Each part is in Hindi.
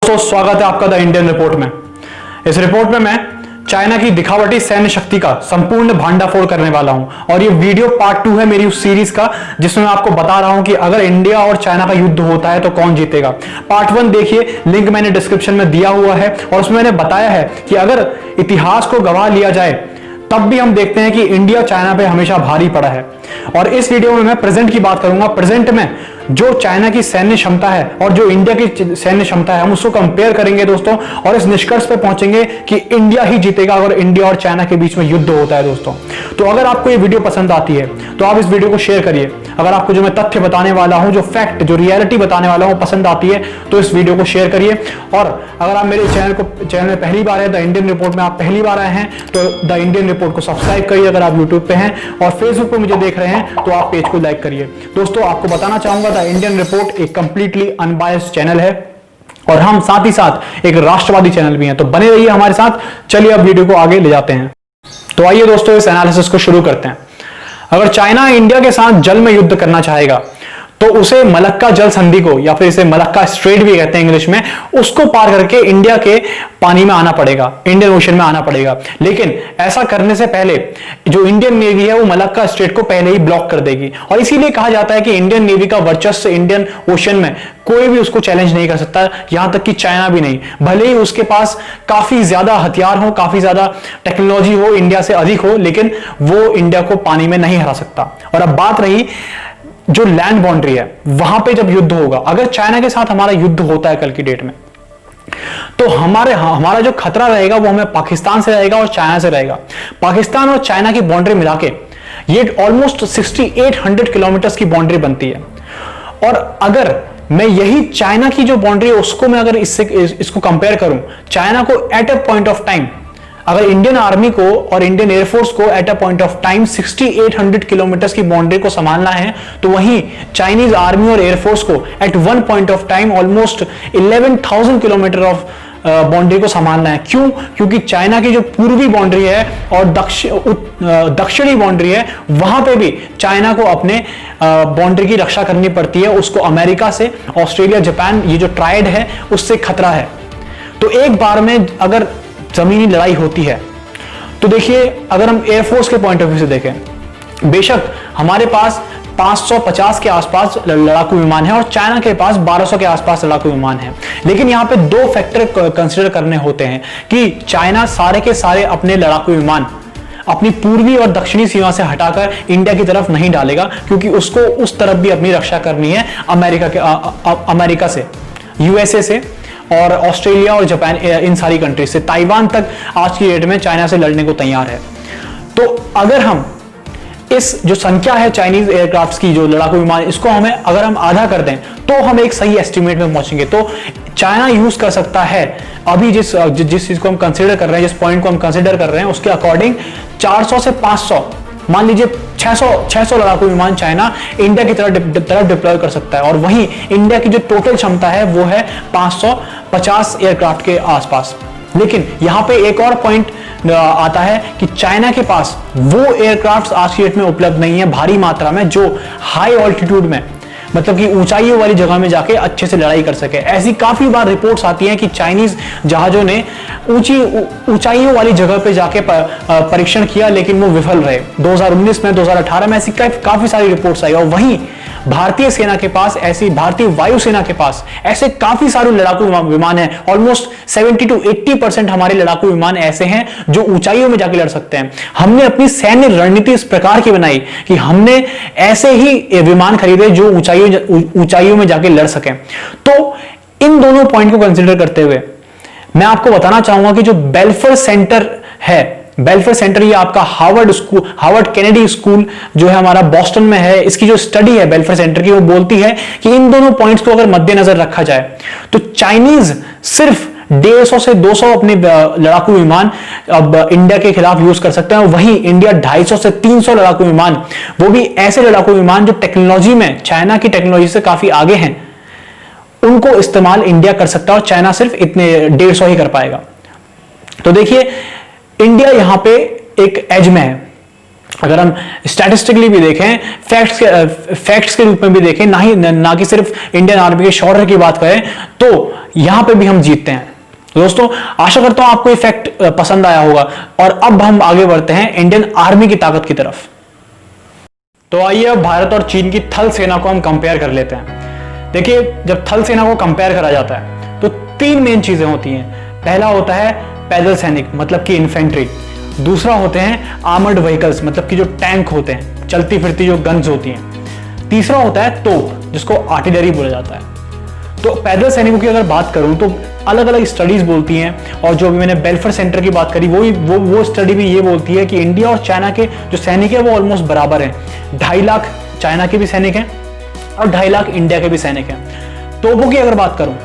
दोस्तों स्वागत है आपका द इंडियन रिपोर्ट में। इस रिपोर्ट में मैं चाइना की दिखावटी सैन्य शक्ति का संपूर्ण भांडाफोड़ करने वाला हूं और ये वीडियो पार्ट 2 है मेरी उस सीरीज का जिसमें मैं आपको बता रहा हूं कि अगर इंडिया और चाइना का युद्ध होता है तो कौन जीतेगा। पार्ट 1 देखिए, लिंक मैंने डिस्क्रिप्शन में दिया हुआ है और उसमें मैंने बताया है कि अगर इतिहास को गवाह लिया जाए तब भी हम देखते हैं कि इंडिया चाइना पे हमेशा भारी पड़ा है। और इस वीडियो में मैं प्रेजेंट की बात करूंगा। प्रेजेंट में जो चाइना की सैन्य क्षमता है और जो इंडिया की सैन्य क्षमता है हम उसको कंपेयर करेंगे दोस्तों, और इस निष्कर्ष पे पहुंचेंगे कि इंडिया ही जीतेगा अगर इंडिया और चाइना के बीच में युद्ध होता है दोस्तों। तो अगर आपको ये वीडियो पसंद आती है तो आप इस वीडियो को शेयर करिए। अगर आपको जो मैं तथ्य बताने वाला हूं, जो फैक्ट, जो रियलिटी बताने वाला हूं पसंद आती है तो इस वीडियो को शेयर करिए। और अगर आप मेरे चैनल में पहली बार है, द इंडियन रिपोर्ट में आप पहली बार आए हैं तो द इंडियन रिपोर्ट को सब्सक्राइब करिए। अगर आप यूट्यूब पे हैं और फेसबुक पे मुझे देख रहे हैं तो आप पेज को लाइक करिए। दोस्तों आपको बताना चाहूंगा द इंडियन रिपोर्ट एक कंप्लीटली अनबायस्ड चैनल है और हम साथ ही साथ एक राष्ट्रवादी चैनल भी हैं, तो बने रहिए हमारे साथ। चलिए अब वीडियो को आगे ले जाते हैं। तो आइए दोस्तों इस एनालिसिस को शुरू करते हैं। अगर चाइना इंडिया के साथ जल में युद्ध करना चाहेगा तो उसे मलक्का जल संधि को, या फिर इसे मलक्का स्ट्रेट भी कहते हैं इंग्लिश में, उसको पार करके इंडिया के पानी में आना पड़ेगा, इंडियन ओशन में आना पड़ेगा। लेकिन ऐसा करने से पहले जो इंडियन नेवी है वो मलक्का स्ट्रेट को पहले ही ब्लॉक कर देगी। और इसीलिए कहा जाता है कि इंडियन नेवी का वर्चस्व इंडियन ओशन में कोई भी उसको चैलेंज नहीं कर सकता, यहां तक कि चाइना भी नहीं। भले ही उसके पास काफी ज्यादा हथियार हो, काफी ज्यादा टेक्नोलॉजी हो, इंडिया से अधिक हो, लेकिन वो इंडिया को पानी में नहीं हरा सकता। और अब बात रही जो लैंड बाउंड्री है, वहां पे जब युद्ध होगा, अगर चाइना के साथ हमारा युद्ध होता है कल की डेट में, तो हमारा जो खतरा रहेगा वो हमें पाकिस्तान से रहेगा और चाइना से रहेगा। पाकिस्तान और चाइना की बाउंड्री मिला के ये ऑलमोस्ट 6800 किलोमीटर की बाउंड्री बनती है। और अगर मैं यही चाइना की जो बाउंड्री है उसको मैं अगर इसको कंपेयर करूं, चाइना को at a point of time, अगर इंडियन आर्मी को और इंडियन एयरफोर्स को at a point of time 6800 kilometre की बाउंड्री को संभालना है, तो वहीं चाइनीज आर्मी और एयरफोर्स को at one point of time almost 11,000 kilometre of boundary को संभालना है। क्यों? क्योंकि चाइना की जो पूर्वी बाउंड्री है और दक्षिणी बाउंड्री है, वहां पे भी चाइना को अपने बाउंड्री की रक्षा करनी पड़ती है। उसको अमेरिका से, ऑस्ट्रेलिया, जापान, ये जो ट्राइड है उससे खतरा है। तो एक बार में अगर जमीनी लड़ाई होती है तो देखिए, अगर हम एयरफोर्स के पॉइंट ऑफ व्यू से देखें, बेशक हमारे पास 550 के आसपास लड़ाकू विमान है और चाइना के पास 1200 के आसपास लड़ाकू विमान है। लेकिन यहां पे दो फैक्टर कंसीडर करने होते हैं कि चाइना सारे के सारे अपने लड़ाकू विमान अपनी पूर्वी और दक्षिणी सीमा से हटाकर इंडिया की तरफ नहीं डालेगा, क्योंकि उसको उस तरफ भी अपनी रक्षा करनी है अमेरिका से, यूएसए से और ऑस्ट्रेलिया और जापान, इन सारी कंट्रीज से, ताइवान तक आज की डेट में चाइना से लड़ने को तैयार है। तो अगर हम इस जो संख्या है चाइनीज एयरक्राफ्ट्स की, जो लड़ाकू विमान, इसको अगर हम आधा कर दें तो हम एक सही एस्टिमेट में पहुंचेंगे। तो चाइना यूज कर सकता है अभी जिस चीज को हम कंसीडर कर रहे हैं, जिस पॉइंट को हम कंसीडर कर रहे हैं, उसके अकॉर्डिंग 400 से 500, मान लीजिए 600 लड़ाकू विमान चाइना इंडिया की तरफ डिप्लॉय कर सकता है। और वहीं इंडिया की जो टोटल क्षमता है वो है 550 एयरक्राफ्ट के आसपास। लेकिन यहां पे एक और पॉइंट आता है कि चाइना के पास वो एयरक्राफ्ट आज की डेट में उपलब्ध नहीं है भारी मात्रा में, जो हाई ऑल्टीट्यूड में, मतलब कि ऊंचाइयों वाली जगह में जाके अच्छे से लड़ाई कर सके। ऐसी काफी बार रिपोर्ट्स आती हैं कि चाइनीज जहाजों ने ऊंचाइयों वाली जगह पे जाके परीक्षण किया लेकिन वो विफल रहे। 2019 में, 2018 में ऐसी काफी सारी रिपोर्ट्स आई। और वहीं भारतीय सेना के पास, ऐसी भारतीय वायुसेना के पास ऐसे काफी सारे लड़ाकू विमान हैं। ऑलमोस्ट 70 to 80% हमारे लड़ाकू विमान ऐसे हैं जो ऊंचाइयों में जाके लड़ सकते हैं। हमने अपनी सैन्य रणनीति इस प्रकार की बनाई कि हमने ऐसे ही विमान खरीदे जो ऊंचाइयों में जाके लड़ सकें। तो इन दोनों पॉइंट को कंसीडर करते हुए मैं आपको बताना चाहूंगा कि जो बेल्फर सेंटर है, बेल्फर सेंटर ये आपका हार्वर्ड केनेडी स्कूल जो है हमारा बॉस्टन में है, इसकी जो स्टडी है बेल्फर सेंटर की, वो बोलती है कि इन दोनों पॉइंट्स को अगर मद्देनजर रखा जाए तो चाइनीज सिर्फ 150 से 200 अपने लड़ाकू विमान अब इंडिया के खिलाफ यूज कर सकते हैं। वहीं इंडिया 250 से 300 लड़ाकू विमान, वो भी ऐसे लड़ाकू विमान जो टेक्नोलॉजी में चाइना की टेक्नोलॉजी से काफी आगे हैं, उनको इस्तेमाल इंडिया कर सकता है और चाइना सिर्फ इतने 150 ही कर पाएगा। तो देखिए, इंडिया यहां पे एक एज में है। अगर हम स्टैटिस्टिकली भी देखें, फैक्ट्स के रूप में भी देखें, ना कि सिर्फ इंडियन आर्मी के शौर्य की बात करें, तो यहां पे भी हम जीतते हैं। दोस्तों आशा करता हूं आपको ये फैक्ट पसंद आया होगा और अब हम आगे बढ़ते हैं इंडियन आर्मी की ताकत की तरफ। तो आइए अब भारत और चीन की थल सेना को हम कंपेयर कर लेते हैं। देखिए, जब थल सेना को कंपेयर करा जाता है तो 3 मेन चीजें होती हैं। पहला होता है पैदल सैनिक, मतलब कि इन्फेंट्री। दूसरा होते हैं आर्मर्ड व्हीकल्स, मतलब कि जो टैंक होते हैं, चलती फिरती जो गन्स होती हैं। तीसरा होता है तोप, जिसको आर्टिलरी बोला जाता है। तो पैदल सैनिकों की अगर बात करूं तो अलग अलग स्टडीज बोलती हैं, और जो अभी मैंने बेल्फर सेंटर की बात करी वो स्टडी भी ये बोलती है कि इंडिया और चाइना के जो सैनिक है वो ऑलमोस्ट बराबर हैं। 2.5 लाख चाइना के भी सैनिक हैं और 2.5 लाख इंडिया के भी सैनिक हैं। तोपों की अगर बात करूं,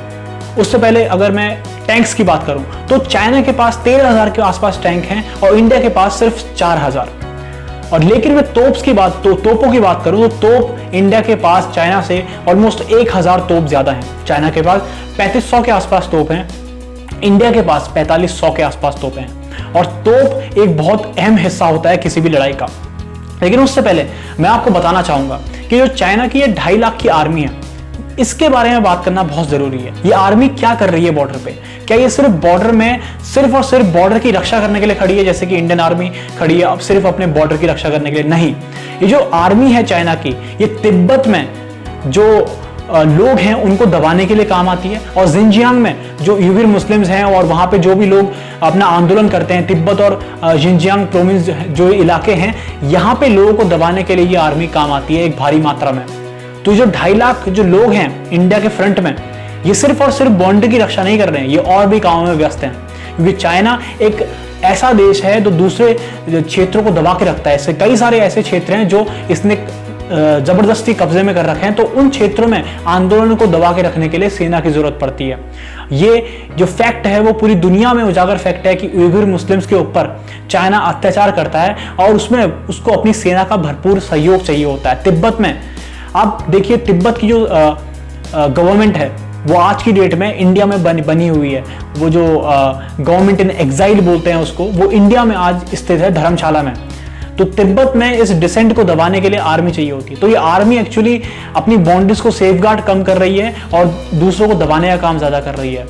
उससे पहले अगर मैं टैंक्स की बात करूं तो चाइना के पास 13,000 के आसपास टैंक हैं और इंडिया के पास सिर्फ 4,000। और लेकिन मैं तोपों की बात करूं तो तोप इंडिया के पास चाइना से ऑलमोस्ट 1,000 तोप ज्यादा हैं। चाइना के पास 3500 के आसपास तोप हैं, इंडिया के पास 4500 के आसपास तोप हैं। और तोप एक बहुत अहम हिस्सा होता है किसी भी लड़ाई का। लेकिन उससे पहले मैं आपको बताना चाहूंगा कि जो चाइना की ये 2.5 लाख की आर्मी है, इसके बारे में बात करना बहुत जरूरी है। ये आर्मी क्या कर रही है बॉर्डर पे? क्या ये सिर्फ बॉर्डर में सिर्फ और सिर्फ बॉर्डर की रक्षा करने के लिए खड़ी है, जैसे कि इंडियन आर्मी खड़ी है अब सिर्फ अपने बॉर्डर की रक्षा करने के लिए? नहीं, ये जो आर्मी है चाइना की, ये तिब्बत में जो लोग हैं उनको दबाने के लिए काम आती है, और जिंजियांग में जो उइगर मुस्लिम्स हैं और वहां पे जो भी लोग अपना आंदोलन करते हैं, तिब्बत और जिंजियांग प्रोविंस जो इलाके हैं, यहाँ पे लोगों को दबाने के लिए ये आर्मी काम आती है एक भारी मात्रा में। तो जो 2.5 लाख जो लोग हैं इंडिया के फ्रंट में, ये सिर्फ और सिर्फ बाउंड्री की रक्षा नहीं कर रहे हैं, ये और भी कामों में व्यस्त हैं। क्योंकि चाइना एक ऐसा देश है जो दूसरे क्षेत्रों को दबा के रखता है। इससे कई सारे ऐसे क्षेत्र हैं जो इसने जबरदस्ती कब्जे में कर रखे हैं, तो उन क्षेत्रों में आंदोलन को दबा के रखने के लिए सेना की जरूरत पड़ती है। ये जो फैक्ट है वो पूरी दुनिया में उजागर फैक्ट है कि उइगर मुस्लिम्स के ऊपर चाइना अत्याचार करता है और उसमें उसको अपनी सेना का भरपूर सहयोग चाहिए होता है। तिब्बत में आप देखिए, तिब्बत की जो गवर्नमेंट है वो आज की डेट में इंडिया में बनी हुई है। वो जो गवर्नमेंट इन एग्जाइल बोलते हैं उसको, वो इंडिया में आज स्थित है, धर्मशाला में। तो तिब्बत में इस डिसेंट को दबाने के लिए आर्मी चाहिए होती है। तो ये आर्मी एक्चुअली अपनी बाउंड्रीज को सेफगार्ड कम कर रही है और दूसरों को दबाने का काम ज्यादा कर रही है।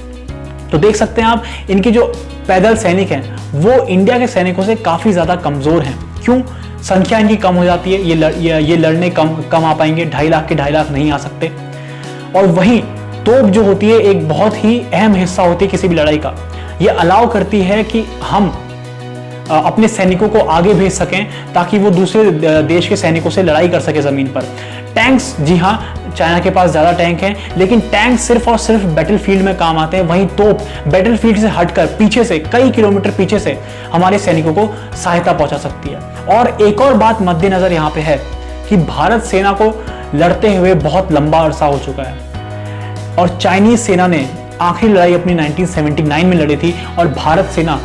तो देख सकते हैं आप, इनकी जो पैदल सैनिक हैं वो इंडिया के सैनिकों से काफी ज्यादा कमजोर हैं। क्यों? संख्या इनकी कम हो जाती है, ये लड़ने कम आ पाएंगे, 2.5 लाख के 2.5 लाख नहीं आ सकते। और वहीं तोप जो होती है एक बहुत ही अहम हिस्सा होती है किसी भी लड़ाई का। ये अलाउ करती है कि हम अपने सैनिकों को आगे भेज सकें ताकि वो दूसरे देश के सैनिकों से लड़ाई कर सके जमीन पर। टैंक्स, जी हाँ, चाइना के पास ज्यादा टैंक हैं, लेकिन टैंक सिर्फ और सिर्फ बैटलफील्ड में काम आते हैं। वहीं तोप बैटलफील्ड से हटकर पीछे से, कई किलोमीटर पीछे से हमारे सैनिकों को सहायता पहुंचा सकती है। और एक और बात मद्देनजर यहाँ पे है कि भारत सेना को लड़ते हुए बहुत लंबा अरसा हो चुका है और चाइनीज सेना ने आखिरी लड़ाई अपनी 1979 में लड़ी थी, और भारत सेना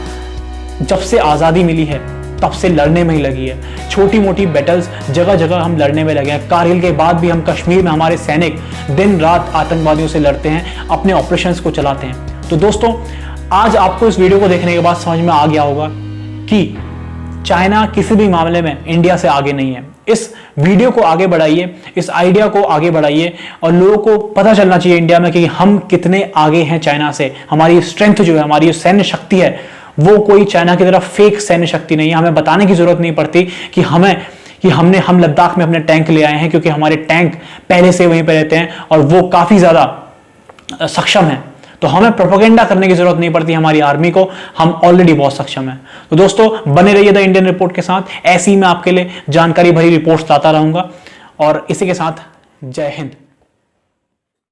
जब से आजादी मिली है तब से लड़ने में ही लगी है। छोटी मोटी बैटल्स जगह जगह हम लड़ने में लगे हैं। कारगिल के बाद भी हम कश्मीर में हमारे सैनिक दिन रात आतंकवादियों से लड़ते हैं, अपने ऑपरेशंस को चलाते हैं। तो दोस्तों, आज आपको इस वीडियो को देखने के बाद समझ में आ गया होगा कि चाइना किसी भी मामले में इंडिया से आगे नहीं है। इस वीडियो को आगे बढ़ाइए, इस आइडिया को आगे बढ़ाइए और लोगों को पता चलना चाहिए इंडिया में कि हम कितने आगे हैं चाइना से। हमारी स्ट्रेंथ जो है, हमारी सैन्य शक्ति है, वो कोई चाइना की तरफ फेक सैन्य शक्ति नहीं है। हमें बताने की जरूरत नहीं पड़ती कि हम लद्दाख में अपने टैंक ले आए हैं, क्योंकि हमारे टैंक पहले से वहीं पर रहते हैं और वो काफी ज्यादा सक्षम है। तो हमें प्रोपेगेंडा करने की जरूरत नहीं पड़ती हमारी आर्मी को, हम ऑलरेडी बहुत सक्षम हैं। तो दोस्तों, बने रहिए द इंडियन रिपोर्ट के साथ। ऐसी मैं आपके लिए जानकारी भरी रिपोर्ट्स लाता रहूंगा। और इसी के साथ जय हिंद।